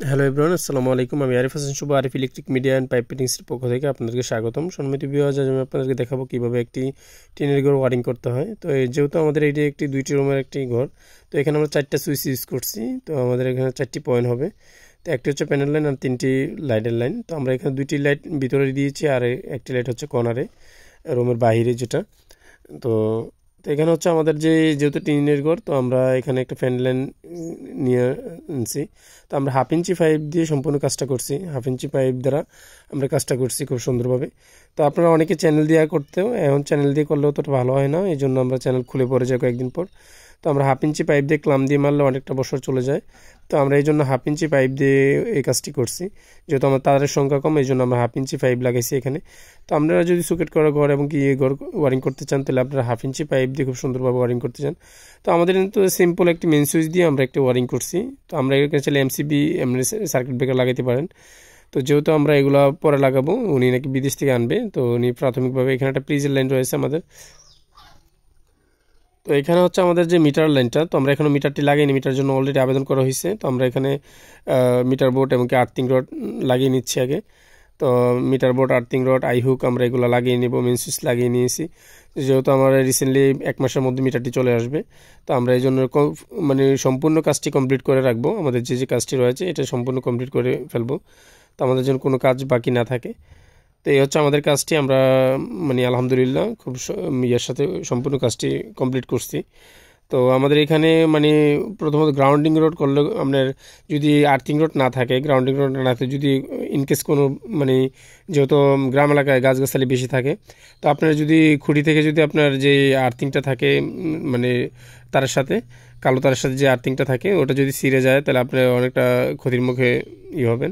Hello everyone, আসসালামু আলাইকুম। আমি Arif Hasan Shuvo, Arif electric media and pipe ফিটিংসের পক্ষ থেকে আপনাদেরকে স্বাগতম। সম্মানিত ভিউয়ার্স, আজ আমি আপনাদেরকে দেখাবো কীভাবে একটি টিনের ঘর ওয়ারিং করতে হয়। তো যেহেতু আমাদের এটি একটি 2টি রুমের একটি ঘর, তো এখানে আমরা 4টা সুইচ ইউজ করছি। তো আমাদের এখানে 4টি পয়েন্ট হবে। তো একটি হচ্ছে প্যানেল লাইন আর 3টি লাইটের লাইন। তো আমরা এখানে 2টি লাইট ভিতরে দিয়েছি আর একটি লাইট হচ্ছে কর্নারে, রুমের বাইরে যেটা। তো তো এখানে হচ্ছে আমাদের যেহেতু টিনের ঘর, তো আমরা এখানে একটা ফ্যান লাইন নিয়ে আনছি। তো আমরা 1/2 ইঞ্চি পাইপ দিয়ে সম্পূর্ণ কাজটা করছি। 1/2 ইঞ্চি পাইপ দ্বারা আমরা কাজটা করছি খুব সুন্দরভাবে। তো আপনারা অনেকে চ্যানেল দিয়ে করতেও, এখন চ্যানেল দিয়ে করলেও তো ভালো হয় না, এই জন্য আমরা চ্যানেল খুলে পড়ে যাই কয়েকদিন পর। তো আমরা 1/2 ইঞ্চি পাইপ দিয়ে ক্লাম দিয়ে মারলে অনেকটা বছর চলে যায়। তো আমরা এই জন্য 1/2 ইঞ্চি পাইপ দিয়ে এই কাজটি করছি। যেহেতু আমার তারের সংখ্যা কম, এই জন্য আমরা 1/2 ইঞ্চি পাইপ লাগাইছি এখানে। তো আপনারা যদি সকেট করা ঘর এবং কি ঘর ওয়ারিং করতে চান, তাহলে আপনারা 1/2 ইঞ্চি পাইপ দিয়ে খুব সুন্দরভাবে ওয়ারিং করতে চান। তো আমাদের কিন্তু সিম্পল একটি মেন সুইচ দিয়ে আমরা একটা ওয়ারিং করছি। তো আমরা এখানে চাইলে এমসিবি এমনি সার্কিট ব্রেকার লাগাইতে পারেন। তো যেহেতু আমরা এগুলো পরে লাগাবো, উনি নাকি বিদেশ থেকে আনবে, তো উনি প্রাথমিকভাবে এখানে একটা প্রিজের লাইন রয়েছে আমাদের। তো এখানে হচ্ছে আমাদের যে মিটার লাইনটা, তো আমরা এখানে মিটারটি লাগাইনি, মিটার জন্য অলরেডি আবেদন করা হয়েছে। তো আমরা এখানে মিটার বোর্ড এবং কি আর্থিং রড লাগিয়ে নিচ্ছি আগে। তো metre board, earthing rod, I hook আমরা এগুলো লাগিয়ে নেব, মেন সুইচ লাগিয়ে নিয়েছি। যেহেতু আমার রিসেন্টলি 1 মাসের মধ্যে মিটারটি চলে আসবে, তো আমরা এই জন্য মানে সম্পূর্ণ কাজটি কমপ্লিট করে রাখবো। আমাদের যে কাজটি রয়েছে এটা সম্পূর্ণ কমপ্লিট করে ফেলবো, তো আমাদের জন্য কোনো কাজ বাকি না থাকে। তো এই হচ্ছে আমাদের কাজটি। আমরা মানে আলহামদুলিল্লাহ খুব ইয়ের সাথে সম্পূর্ণ কাজটি কমপ্লিট করছি। তো আমাদের এখানে মানে প্রথমত গ্রাউন্ডিং রোড করলে, আপনার যদি আর্থিং রোড না থাকে, গ্রাউন্ডিং রোড না থাকে, যদি ইনকেস কোনো মানে যেহেতু গ্রাম এলাকায় গাছগাছালি বেশি থাকে, তো আপনার যদি খুঁটি থেকে যদি আপনার যে আর্থিংটা থাকে, মানে তারের সাথে, কালো তারের সাথে যে আর্থিংটা থাকে, ওটা যদি ছিঁড়ে যায়, তাহলে আপনি অনেকটা ক্ষতির মুখে হবেন।